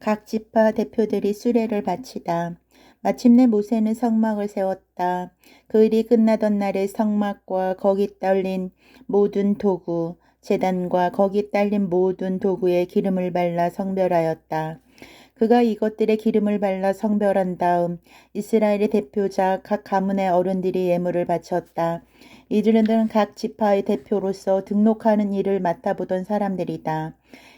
각 지파 대표들이 수레를 바치다. 마침내 모세는 성막을 세웠다. 그 일이 끝나던 날에 성막과 거기 딸린 모든 도구, 제단과 거기 딸린 모든 도구에 기름을 발라 성별하였다. 그가 이것들에 기름을 발라 성별한 다음 이스라엘의 대표자 각 가문의 어른들이 예물을 바쳤다. 이들은 각 지파의 대표로서 등록하는 일을 맡아보던 사람들이다.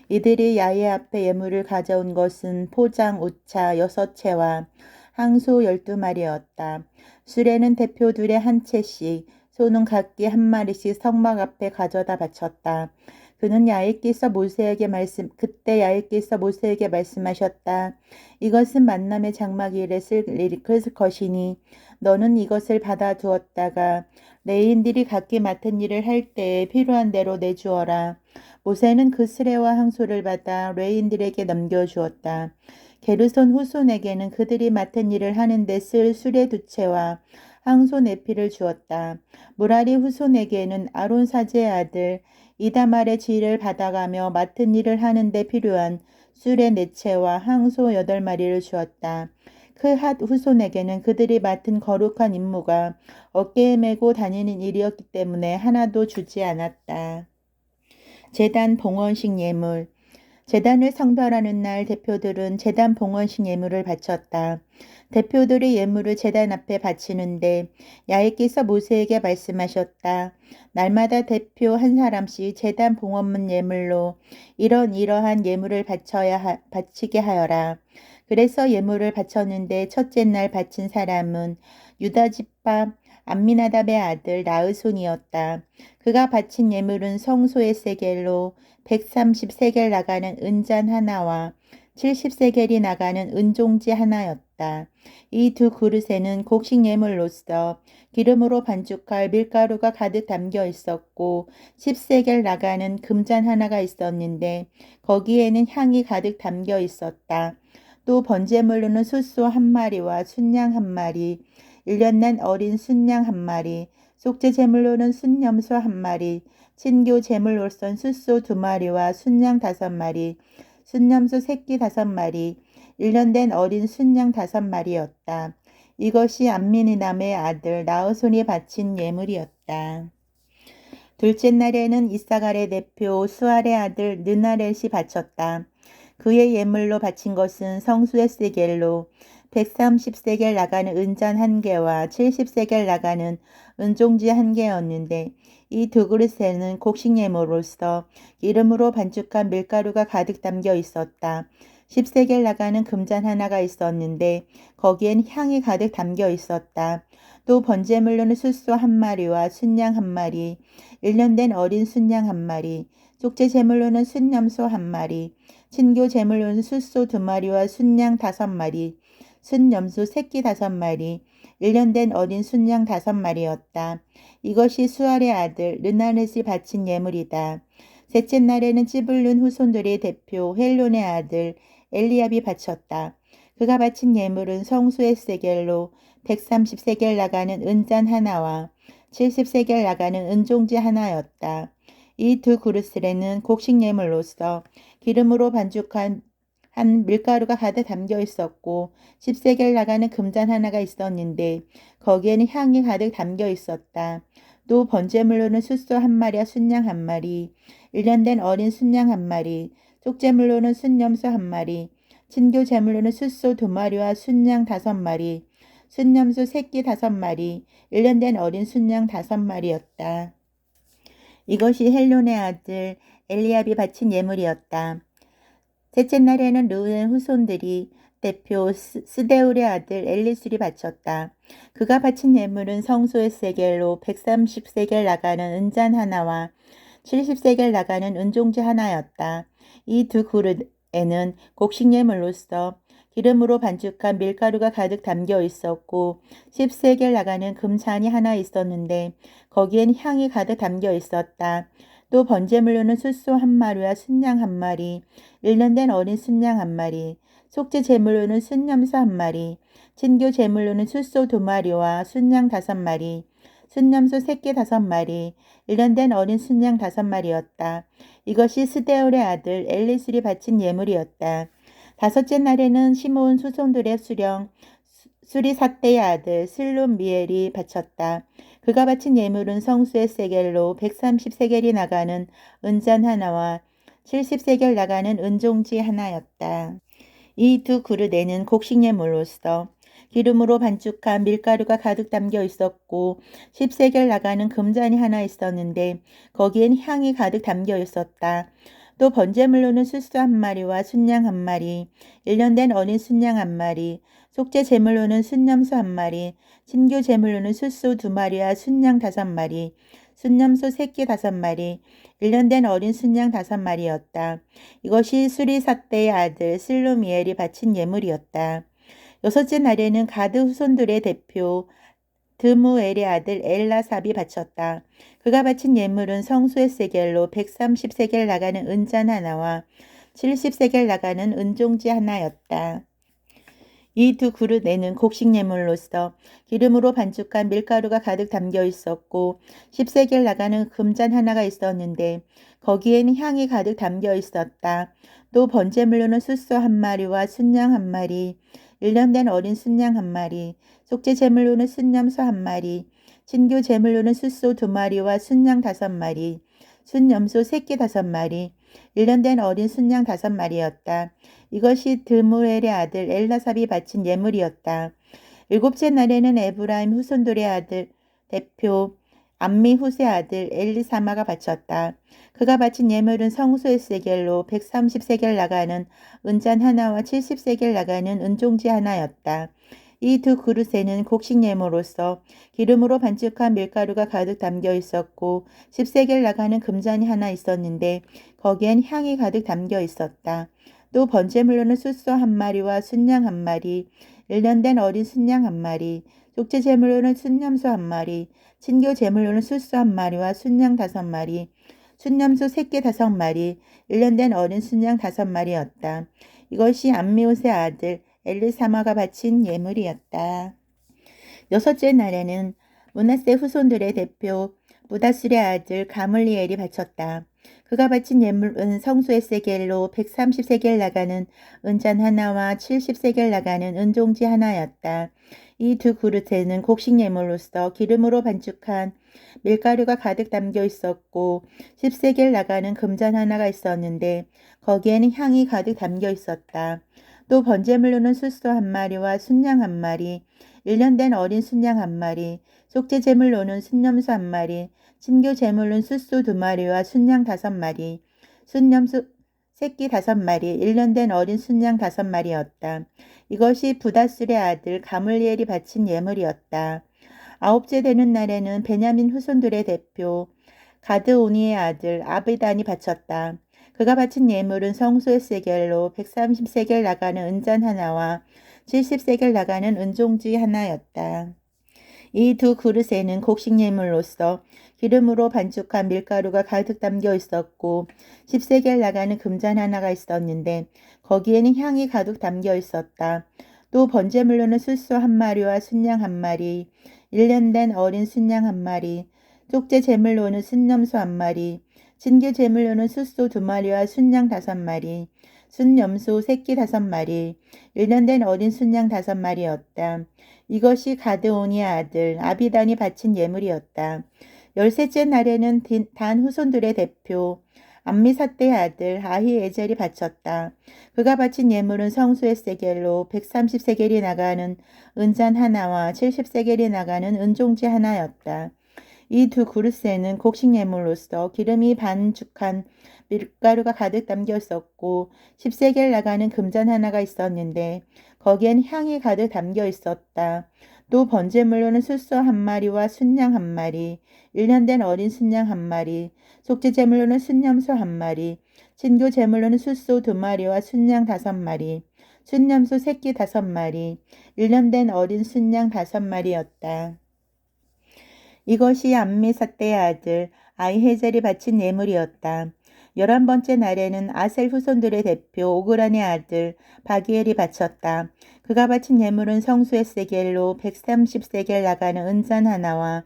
이들이 야훼 앞에 예물을 가져온 것은 포장 우차 6채와 항소 12마리였다. 수레는 대표들의 한 채씩, 소는 각기 한 마리씩 성막 앞에 가져다 바쳤다. 그때 야훼께서 모세에게 말씀하셨다. 이것은 만남의 장막일에 쓸 것이니 너는 이것을 받아두었다가 레위인들이 각기 맡은 일을 할 때에 필요한 대로 내주어라. 모세는 그 수레와 항소를 받아 레위인들에게 넘겨주었다. 게르손 후손에게는 그들이 맡은 일을 하는데 쓸 수레 2채와 항소 4피를 주었다. 무라리 후손에게는 아론 사제의 아들 이다말의 지위를 받아가며 맡은 일을 하는데 필요한 수레 4채와 항소 8마리를 주었다. 크핫 후손에게는 그들이 맡은 거룩한 임무가 어깨에 메고 다니는 일이었기 때문에 하나도 주지 않았다. 제단 봉헌식 예물. 제단을 성별하는 날 대표들은 제단 봉헌식 예물을 바쳤다. 대표들이 예물을 제단 앞에 바치는데 야훼께서 모세에게 말씀하셨다. 날마다 대표 한 사람씩 제단 봉헌문 예물로 이러한 예물을 바치게 하여라. 그래서 예물을 바쳤는데 첫째 날 바친 사람은 유다 지파 암미나답의 아들 나으손이었다. 그가 바친 예물은 성소의 세겔로 130세겔 나가는 은잔 하나와 70세겔이 나가는 은종지 하나였다. 이 두 그릇에는 곡식 예물로서 기름으로 반죽할 밀가루가 가득 담겨 있었고 10세겔 나가는 금잔 하나가 있었는데 거기에는 향이 가득 담겨 있었다. 또 번제물로는 숫소 1마리와 순양 1마리, 1년 난 어린 순양 1마리, 속죄 제물로는 순염소 1마리, 친교 제물로선 숫소 2마리와 순양 5마리, 순염소 새끼 5마리, 1년 된 어린 순양 5마리였다. 이것이 암미니남의 아들 나흐손이 바친 예물이었다. 둘째 날에는 이사갈의 대표 수알의 아들 느나렛이 바쳤다. 그의 예물로 바친 것은 성수의 세겔로 130세겔 나가는 은잔 1개와 70세겔 나가는 은종지 1개였는데 이 두 그릇에는 곡식 예물로서 기름으로 반죽한 밀가루가 가득 담겨 있었다. 10세겔 나가는 금잔 하나가 있었는데 거기엔 향이 가득 담겨 있었다. 또 번제물로는 숫소 1마리와 순양 1마리, 1년 된 어린 순양 1마리, 속죄 제물로는 순염소 1마리, 친교 제물로는 숫소 2마리와 순양 5마리, 순염소 새끼 5마리, 1년 된 어린 순양 5마리였다. 이것이 수알의 아들 르나렛이 바친 예물이다. 셋째 날에는 찌블룬 후손들의 대표 헬론의 아들 엘리압이 바쳤다. 그가 바친 예물은 성수의 세겔로 130세겔 나가는 은잔 하나와 70세겔 나가는 은종지 하나였다. 이 두 그릇에는 곡식 예물로서 기름으로 반죽한 한 밀가루가 가득 담겨 있었고 10세겔 나가는 금잔 하나가 있었는데 거기에는 향이 가득 담겨 있었다. 또 번제물로는 숫소 1마리와 순양 1마리, 1년 된 어린 순양 1마리, 속제물로는 순염소 1마리, 친교 제물로는 숫소 2마리와 순양 5마리, 순염소 새끼 5마리, 1년 된 어린 순양 5마리였다. 이것이 헬론의 아들 엘리압이 바친 예물이었다. 셋째 날에는 르우벤 후손들이 대표 스데울의 아들 엘리술이 바쳤다. 그가 바친 예물은 성소의 세겔로 130세겔 나가는 은잔 하나와 70세겔 나가는 은종지 하나였다. 이 두 그릇에는 곡식 예물로서 기름으로 반죽한 밀가루가 가득 담겨 있었고 10세겔 나가는 금잔이 하나 있었는데 거기엔 향이 가득 담겨 있었다. 또 번제물로는 숫소 1마리와 순양 1마리, 1년 된 어린 순양 1마리, 속죄 제물로는 순염소 1마리, 친교 제물로는 숫소 2마리와 순양 5마리, 순염소 새끼 5마리, 1년 된 어린 순양 5마리였다. 이것이 스데울의 아들 엘리술이 바친 예물이었다. 다섯째 날에는 시므온 후손들의 수령 수리삭대의 아들 슬룸미엘이 바쳤다. 그가 바친 예물은 성수의 세겔로 130세겔이 나가는 은잔 하나와 70세겔 나가는 은종지 하나였다. 이 두 그릇에는 곡식예물로서 기름으로 반죽한 밀가루가 가득 담겨 있었고 10세겔 나가는 금잔이 하나 있었는데 거기엔 향이 가득 담겨 있었다. 또 번제물로는 수수 한 마리와 순양 한 마리, 1년 된 어린 순양 한 마리, 속죄 제물로는 순염소 한 마리, 진교 제물로는 수수 2마리와 순양 5마리, 순염소 새끼 5마리, 1년 된 어린 순양 5마리였다. 이것이 수리삭대의 아들 슬루미엘이 바친 예물이었다. 여섯째 날에는 가드 후손들의 대표 드무엘의 아들 엘라삽이 바쳤다. 그가 바친 예물은 성수의 세겔로 130세겔 나가는 은잔 하나와 70세겔 나가는 은종지 하나였다. 이 두 그릇에는 곡식 예물로서 기름으로 반죽한 밀가루가 가득 담겨 있었고 10세겔 나가는 금잔 하나가 있었는데 거기에는 향이 가득 담겨 있었다. 또 번제물로는 수소 한 마리와 순양 한 마리, 1년 된 어린 순양 한 마리, 속죄 제물로는 순염소 한 마리, 진교 제물로는 수소 2마리와 순양 5마리, 순염소 새끼 5마리, 1년 된 어린 순양 5마리였다. 이것이 드무엘의 아들 엘라삽이 바친 예물이었다. 일곱째 날에는 에브라임 후손들의 아들 대표 암미 후세 아들 엘리사마가 바쳤다. 그가 바친 예물은 성소의 세겔로 130세겔 나가는 은잔 하나와 70세겔 나가는 은종지 하나였다. 이 두 그릇에는 곡식 예물로서 기름으로 반죽한 밀가루가 가득 담겨 있었고 10세겔 나가는 금잔이 하나 있었는데 거기엔 향이 가득 담겨 있었다. 또 번제물로는 수소 한 마리와 순양 한 마리, 1년 된 어린 순양 한 마리, 속죄 제물로는 순염소 한 마리, 친교 제물로는 수소 한 마리와 순양 5마리, 순염소 새끼 5마리, 1년 된 어린 순양 5마리였다. 이것이 암미옷의 아들 엘리사마가 바친 예물이었다. 여섯째 날에는 므낫세 후손들의 대표 무다술의 아들 가물리엘이 바쳤다. 그가 바친 예물은 성소의 세겔로 130세겔 나가는 은잔 하나와 70세겔 나가는 은종지 하나였다. 이 두 그릇에는 곡식 예물로서 기름으로 반죽한 밀가루가 가득 담겨 있었고 10세겔 나가는 금잔 하나가 있었는데 거기에는 향이 가득 담겨 있었다. 또 번제물로는 수소 한 마리와 순양 한 마리, 1년 된 어린 순양 한 마리, 속죄 제물로는 순염소 한 마리, 친교 제물로는 수소 2마리와 순양 5마리, 순염소 새끼 5마리, 1년 된 어린 순양 5마리였다. 이것이 부다술의 아들 가물리엘이 바친 예물이었다. 아홉째 되는 날에는 베냐민 후손들의 대표 가드오니의 아들 아비단이 바쳤다. 그가 바친 예물은 성소의 세겔로 130세겔 나가는 은잔 하나와 70세겔 나가는 은종지 하나였다. 이 두 그릇에는 곡식 예물로서 기름으로 반죽한 밀가루가 가득 담겨 있었고 10세겔 나가는 금잔 하나가 있었는데 거기에는 향이 가득 담겨 있었다. 또 번제물로는 수소 한 마리와 순양 한 마리, 1년 된 어린 순양 한 마리, 속죄 제물로는 순염소 한 마리, 진교 제물로는 수소 2마리와 순양 5마리, 순염소 새끼 5마리, 1년 된 어린 순양 5마리였다. 이것이 가드온의 아들 아비단이 바친 예물이었다. 열셋째 날에는 단 후손들의 대표 암미사대의 아들 아히에젤이 바쳤다. 그가 바친 예물은 성수의 세겔로 130세겔이 나가는 은잔 하나와 70세겔이 나가는 은종지 하나였다. 이 두 그릇에는 곡식 예물로서 기름이 반죽한 밀가루가 가득 담겨 있었고 10세겔 나가는 금잔 하나가 있었는데 거기엔 향이 가득 담겨 있었다. 또 번제물로는 수소 한 마리와 순양 한 마리, 1년 된 어린 순양 한 마리, 속죄 제물로는 순염소 한 마리, 진교 제물로는 수소 2마리와 순양 5마리, 순염소 새끼 5마리, 1년 된 어린 순양 5마리였다. 이것이 암미사대의 아들 아이헤젤이 바친 예물이었다. 11번째 날에는 아셀 후손들의 대표 오그란의 아들 바기엘이 바쳤다. 그가 바친 예물은 성수의 세겔로 130세겔 나가는 은잔 하나와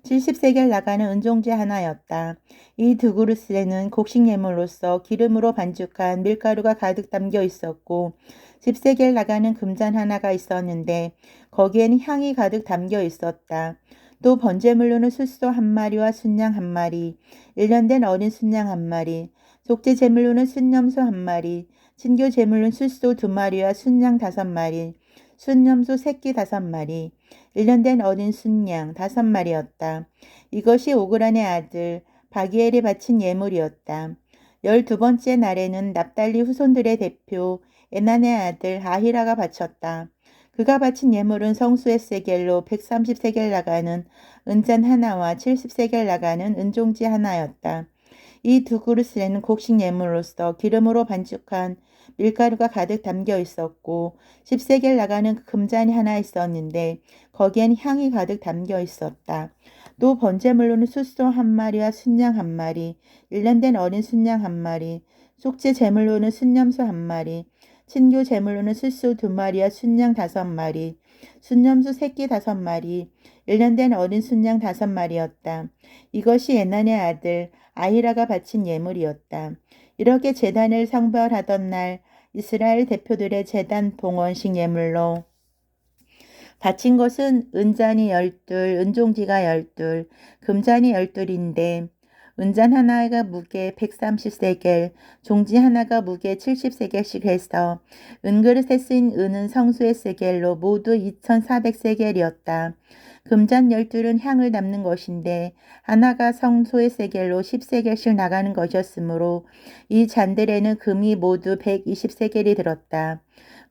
70세겔 나가는 은종지 하나였다. 이 두 그릇에는 곡식 예물로서 기름으로 반죽한 밀가루가 가득 담겨 있었고 10세겔 나가는 금잔 하나가 있었는데 거기에는 향이 가득 담겨 있었다. 또 번제물로는 숫소 한 마리와 순양 한 마리, 1년 된 어린 순양 한 마리, 속죄 제물로는 순염소 한 마리, 친교 제물로는 숫소 2마리와 순양 5마리, 순염소 새끼 5마리, 1년 된 어린 순양 5마리였다. 이것이 오그란의 아들 바기엘이 바친 예물이었다. 12번째 날에는 납달리 후손들의 대표 에난의 아들 아히라가 바쳤다. 그가 바친 예물은 성수의 세겔로 130세겔 나가는 은잔 하나와 70세겔 나가는 은종지 하나였다. 이 두 그릇에는 곡식 예물로서 기름으로 반죽한 밀가루가 가득 담겨 있었고 10세겔 나가는 금잔이 하나 있었는데 거기엔 향이 가득 담겨 있었다. 또 번제물로는 숫소 한 마리와 순양 한 마리, 1년 된 어린 순양 한 마리, 속죄 제물로는 순염소 한 마리, 친교 제물로는 숫소 2마리와 순양 5마리, 순염소 새끼 5마리, 1년 된 어린 순양 5마리였다. 이것이 에난의 아들 아히라가 바친 예물이었다. 이렇게 제단을 성별하던 날 이스라엘 대표들의 제단 봉헌식 예물로 바친 것은 은잔이 12, 은종지가 12, 금잔이 12인데 은잔 하나가 무게 130세겔, 종지 하나가 무게 70세겔씩 해서 은그릇에 쓰인 은은 성수의 세겔로 모두 2400세겔이었다. 금잔 12은 향을 담는 것인데 하나가 성소의 세겔로 10세겔씩 나가는 것이었으므로 이 잔들에는 금이 모두 120세겔이 들었다.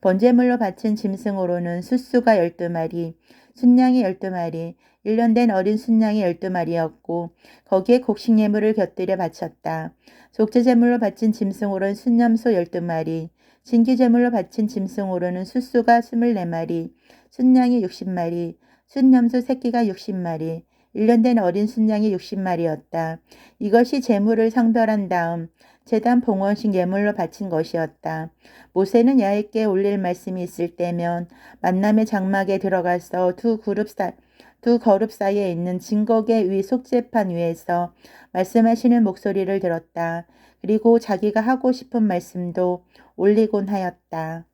번제물로 바친 짐승으로는 숫수가 12마리, 순양이 12마리, 1년 된 어린 순양이 12마리였고 거기에 곡식 예물을 곁들여 바쳤다. 속죄제물로 바친 짐승으로는 순염소 12마리, 진기제물로 바친 짐승으로는 숫수가 24마리, 순양이 60마리, 순염소 새끼가 60마리, 1년 된 어린 순양이 60마리였다. 이것이 제물을 성별한 다음 제단 봉헌식 예물로 바친 것이었다. 모세는 야훼께 올릴 말씀이 있을 때면 만남의 장막에 들어가서 두 거룹 사이에 있는 증거계 위 속죄판 위에서 말씀하시는 목소리를 들었다. 그리고 자기가 하고 싶은 말씀도 올리곤 하였다.